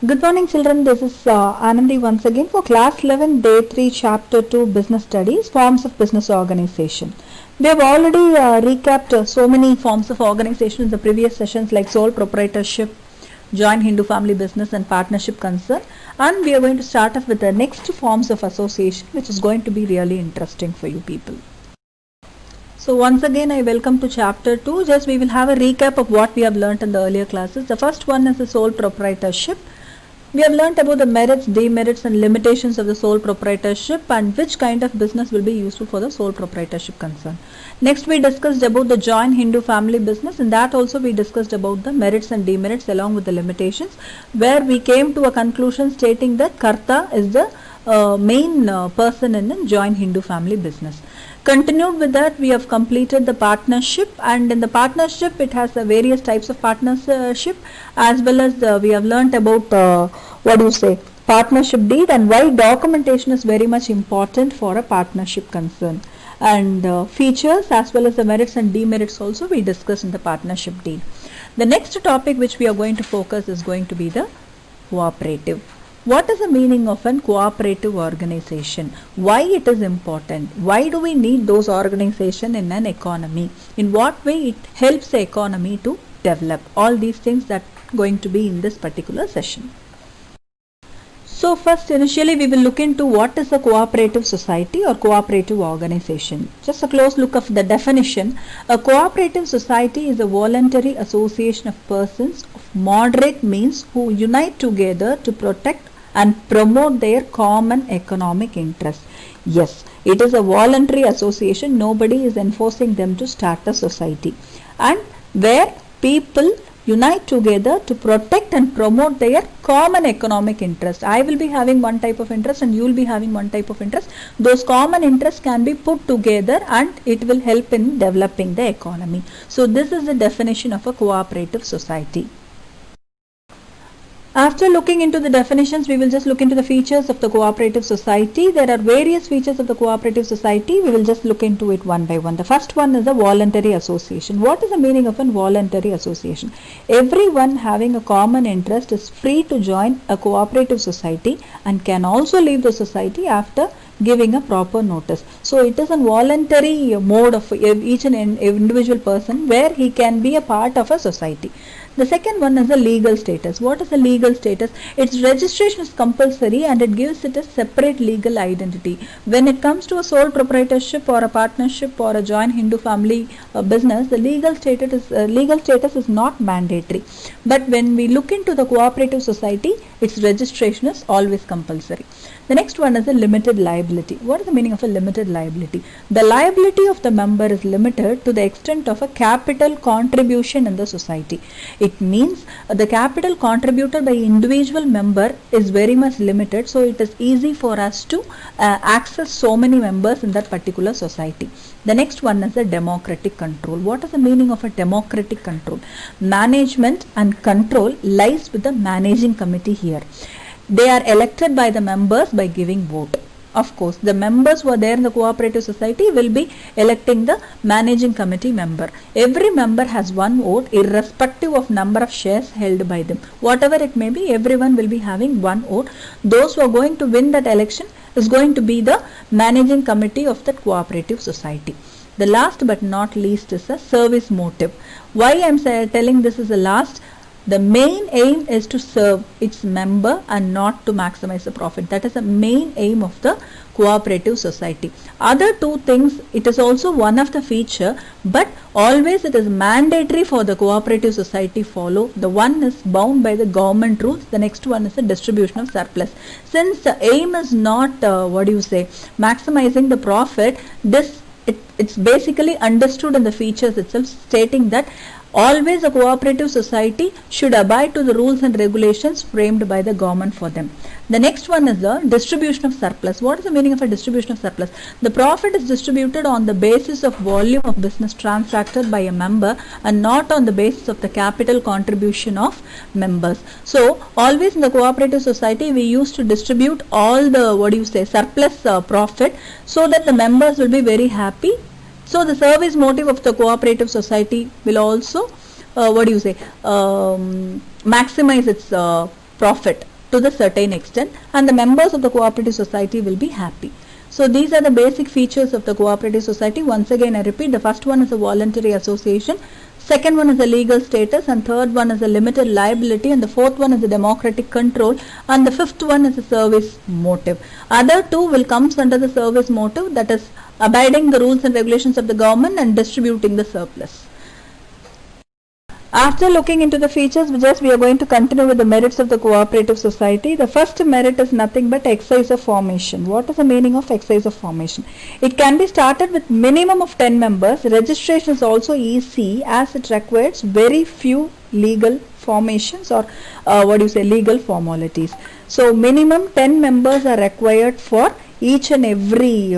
Good morning children, this is Anandi once again for class 11 day 3 chapter 2 business studies forms of business organization. We have already recapped so many forms of organization in the previous sessions like sole proprietorship, joint Hindu family business and partnership concern, and we are going to start off with the next forms of association which is going to be really interesting for you people. So once again I welcome to chapter 2. Just we will have a recap of what we have learnt in the earlier classes. The first one is the sole proprietorship. We have learnt about the merits, demerits and limitations of the sole proprietorship and which kind of business will be useful for the sole proprietorship concern. Next we discussed about the joint Hindu family business. In that also we discussed about the merits and demerits along with the limitations, where we came to a conclusion stating that Karta is the main person in the joint Hindu family business. Continued with that, we have completed the partnership, and in the partnership it has various types of partnership, as well as we have learnt about partnership deed and why documentation is very much important for a partnership concern, and features as well as the merits and demerits also we discussed in the partnership deed. The next topic which we are going to focus is going to be the cooperative. What is the meaning of an cooperative organization? Why it is important? Why do we need those organizations in an economy? In what way it helps the economy to develop? All these things that are going to be in this particular session. So first initially we will look into what is a cooperative society or cooperative organization. Just a close look of the definition. A cooperative society is a voluntary association of persons of moderate means who unite together to protect and promote their common economic interests. Yes, it is a voluntary association. Nobody is enforcing them to start a society, and where people unite together to protect and promote their common economic interest. I will be having one type of interest and you will be having one type of interest. Those common interests can be put together and it will help in developing the economy. So this is the definition of a cooperative society. After looking into the definitions, we will just look into the features of the cooperative society. There are various features of the cooperative society. We will just look into it one by one. The first one is a voluntary association. What is the meaning of a voluntary association? Everyone having a common interest is free to join a cooperative society and can also leave the society after giving a proper notice. So it is a voluntary mode of each and individual person where he can be a part of a society. The second one is the legal status. What is the legal status? Its registration is compulsory and it gives it a separate legal identity. When it comes to a sole proprietorship or a partnership or a joint Hindu family business, the legal status is not mandatory. But when we look into the cooperative society, its registration is always compulsory. The next one is the limited liability. What is the meaning of a limited liability? The liability of the member is limited to the extent of a capital contribution in the society. It means the capital contributed by individual member is very much limited, so it is easy for us to access so many members in that particular society. The next one is the democratic control. What is the meaning of a democratic control? Management and control lies with the managing committee here. They are elected by the members by giving vote. Of course, the members who are there in the cooperative society will be electing the managing committee member. Every member has one vote irrespective of number of shares held by them. Whatever it may be, everyone will be having one vote. Those who are going to win that election is going to be the managing committee of that cooperative society. The last but not least is a service motive. Why I am telling this is the last? The main aim is to serve its member and not to maximize the profit. That is the main aim of the cooperative society. Other two things, it is also one of the feature, but always it is mandatory for the cooperative society follow. The one is bound by the government rules. The next one is the distribution of surplus. Since the aim is not maximizing the profit, it's basically understood in the features itself, stating that always a cooperative society should abide to the rules and regulations framed by the government for them. The next one is the distribution of surplus. What is the meaning of a distribution of surplus? The profit is distributed on the basis of volume of business transacted by a member and not on the basis of the capital contribution of members. So always in the cooperative society we used to distribute all the surplus profit so that the members will be very happy. So the service motive of the cooperative society will also maximize its profit. to the certain extent, and the members of the cooperative society will be happy. So these are the basic features of the cooperative society. Once again I repeat, the first one is a voluntary association, second one is a legal status, and third one is a limited liability, and the fourth one is a democratic control, and the fifth one is a service motive. Other two will come under the service motive, that is abiding the rules and regulations of the government and distributing the surplus. After looking into the features, we are going to continue with the merits of the cooperative society. The first merit is nothing but exercise of formation. What is the meaning of exercise of formation? It can be started with minimum of 10 members. Registration is also easy as it requires very few legal formations or legal formalities. So minimum 10 members are required for each and every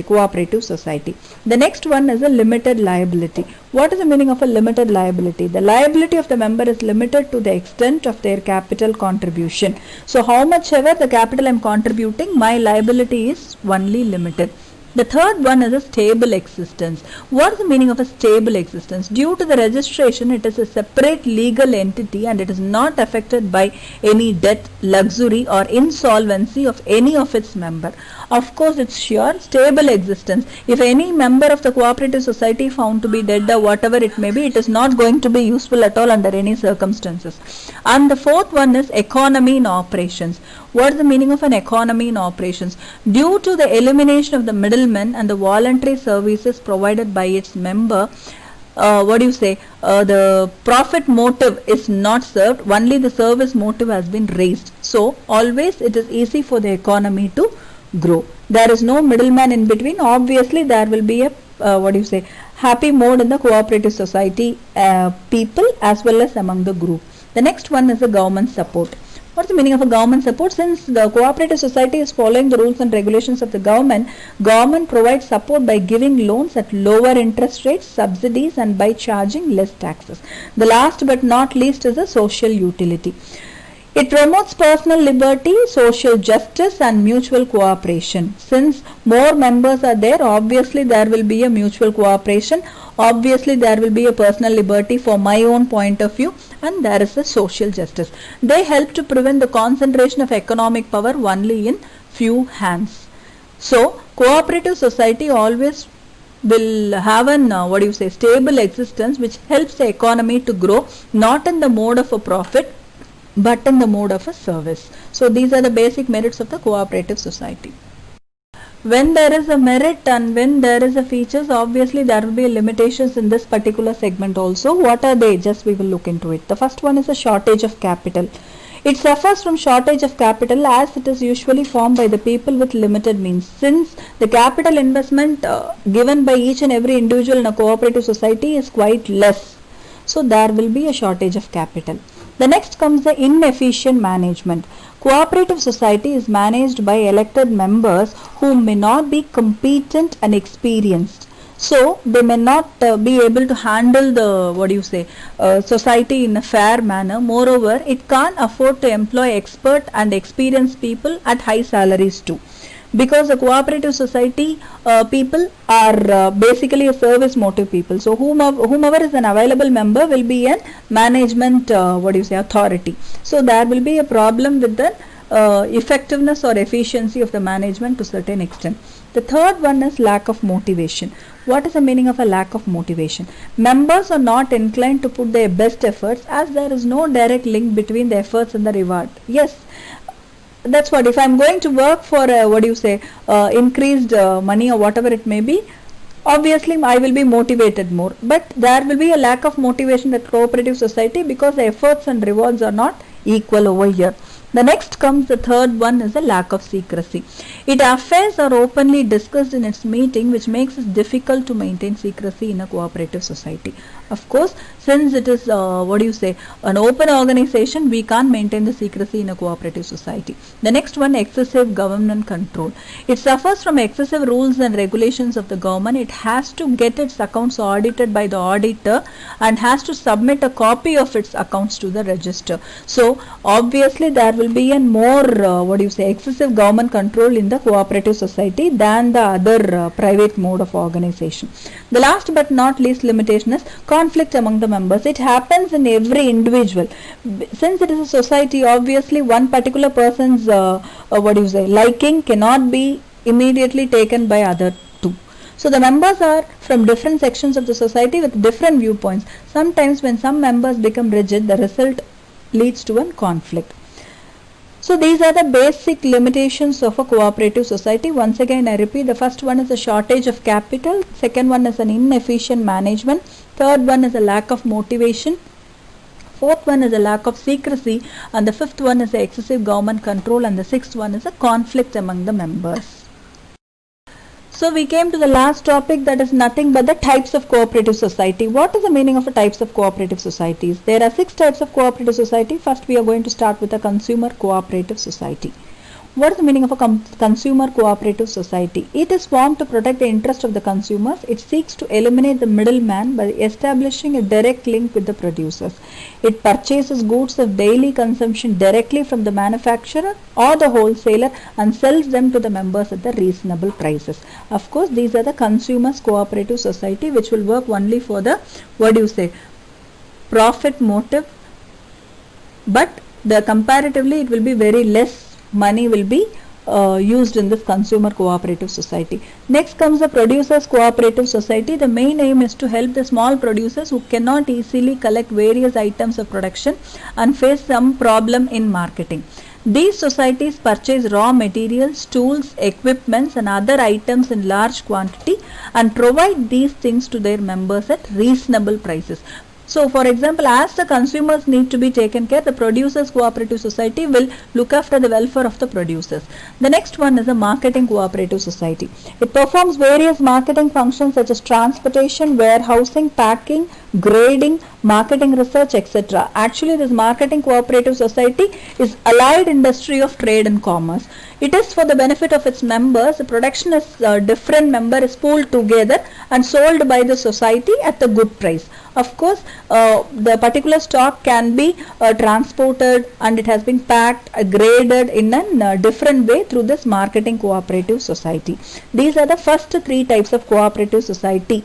cooperative society. The next one is a limited liability. What is the meaning of a limited liability? The liability of the member is limited to the extent of their capital contribution. So how much ever the capital I am contributing, my liability is only limited. The third one is a stable existence. What is the meaning of a stable existence? Due to the registration, it is a separate legal entity and it is not affected by any debt, luxury or insolvency of any of its members. Of course, it's sure stable existence. If any member of the cooperative society found to be dead or whatever it may be, it is not going to be useful at all under any circumstances. And the fourth one is economy in operations. What is the meaning of an economy in operations? Due to the elimination of the middlemen and the voluntary services provided by its member, the profit motive is not served, only the service motive has been raised. So always it is easy for the economy to grow. There is no middleman in between. Obviously there will be a happy mode in the cooperative society people as well as among the group. The next one is the government support. What is the meaning of a government support? Since the cooperative society is following the rules and regulations of the government provides support by giving loans at lower interest rates, subsidies and by charging less taxes. The last but not least is the social utility. It promotes personal liberty, social justice and mutual cooperation. Since more members are there, obviously there will be a mutual cooperation. Obviously there will be a personal liberty for my own point of view, and there is a social justice. They help to prevent the concentration of economic power only in few hands. So cooperative society always will have an stable existence which helps the economy to grow, not in the mode of a profit but in the mode of a service. So these are the basic merits of the cooperative society. When there is a merit and when there is a features, obviously there will be limitations in this particular segment also. What are they? Just we will look into it. The first one is a shortage of capital. It suffers from shortage of capital as it is usually formed by the people with limited means. Since the capital investment given by each and every individual in a cooperative society is quite less, so there will be a shortage of capital. The next comes the inefficient management. Cooperative society is managed by elected members who may not be competent and experienced. So they may not be able to handle the society in a fair manner. Moreover, it can't afford to employ expert and experienced people at high salaries too. Because the cooperative society people are basically a service motive people. So whomever is an available member will be a management authority. So there will be a problem with the effectiveness or efficiency of the management to certain extent. The third one is lack of motivation. What is the meaning of a lack of motivation? Members are not inclined to put their best efforts as there is no direct link between the efforts and the reward. Yes, that's what. If I am going to work for increased money or whatever it may be, obviously I will be motivated more. But there will be a lack of motivation at cooperative society because the efforts and rewards are not equal over here. The next comes the third one is the lack of secrecy. Its affairs are openly discussed in its meeting, which makes it difficult to maintain secrecy in a cooperative society. Of course, since it is an open organization, we can't maintain the secrecy in a cooperative society. The next one, excessive government control. It suffers from excessive rules and regulations of the government. It has to get its accounts audited by the auditor and has to submit a copy of its accounts to the register. So obviously there will will be a more excessive government control in the cooperative society than the other private mode of organization. The last but not least limitation is conflict among the members. It happens in every individual. Since it is a society, obviously one particular person's liking cannot be immediately taken by other two. So the members are from different sections of the society with different viewpoints. Sometimes when some members become rigid, the result leads to a conflict. So these are the basic limitations of a cooperative society. Once again I repeat, the first one is a shortage of capital, second one is an inefficient management, third one is a lack of motivation, fourth one is a lack of secrecy, and the fifth one is the excessive government control, and the sixth one is a conflict among the members. So we came to the last topic, that is nothing but the types of cooperative society. What is the meaning of the types of cooperative societies? There are 6 types of cooperative society. First we are going to start with a consumer cooperative society. What is the meaning of a consumer cooperative society? It is formed to protect the interest of the consumers. It seeks to eliminate the middleman by establishing a direct link with the producers. It purchases goods of daily consumption directly from the manufacturer or the wholesaler and sells them to the members at the reasonable prices. Of course, these are the consumers cooperative society, which will work only for the profit motive, but comparatively it will be very less money will be used in this consumer cooperative society. Next comes the producers cooperative society. The main aim is to help the small producers who cannot easily collect various items of production and face some problem in marketing. These societies purchase raw materials, tools, equipments and other items in large quantity and provide these things to their members at reasonable prices. So, for example, as the consumers need to be taken care, the producers cooperative society will look after the welfare of the producers. The next one is a marketing cooperative society. It performs various marketing functions such as transportation, warehousing, packing, grading, marketing research, etc. Actually, this marketing cooperative society is allied industry of trade and commerce. It is for the benefit of its members. The production is different member is pooled together and sold by the society at a good price. Of course, the particular stock can be transported and it has been packed, graded in a different way through this marketing cooperative society. These are the first 3 types of cooperative society.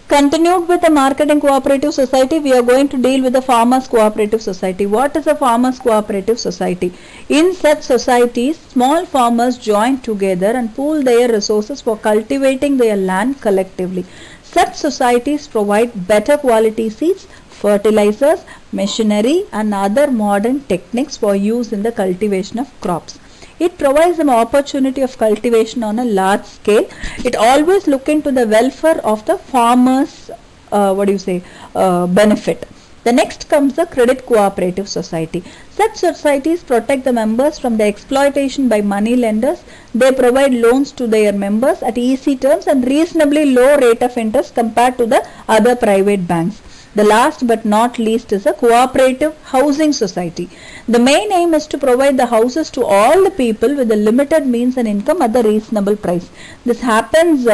Continued with the marketing cooperative society, we are going to deal with the farmers cooperative society. What is a farmers cooperative society? In such societies, small farmers join together and pool their resources for cultivating their land collectively. Such societies provide better quality seeds, fertilizers, machinery and other modern techniques for use in the cultivation of crops. It provides an opportunity of cultivation on a large scale. It always look into the welfare of the farmers benefit. The next comes the credit cooperative society. Such societies protect the members from the exploitation by money lenders. They provide loans to their members at easy terms and reasonably low rate of interest compared to the other private banks. The last but not least is a cooperative housing society. The main aim is to provide the houses to all the people with the limited means and income at the reasonable price. This happens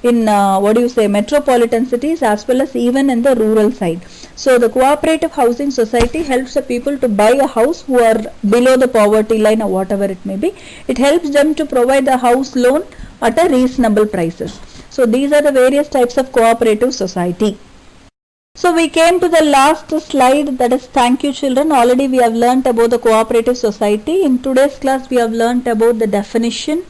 in metropolitan cities as well as even in the rural side. So the cooperative housing society helps the people to buy a house who are below the poverty line or whatever it may be. It helps them to provide the house loan at a reasonable prices. So these are the various types of cooperative society. So we came to the last slide, that is thank you children. Already we have learnt about the cooperative society. In today's class we have learnt about the definition,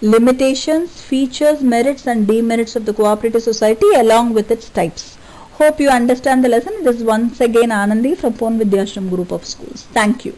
limitations, features, merits and demerits of the cooperative society along with its types. Hope you understand the lesson. This is once again Anandi from Pon Vidhyashram Group of Schools. Thank you.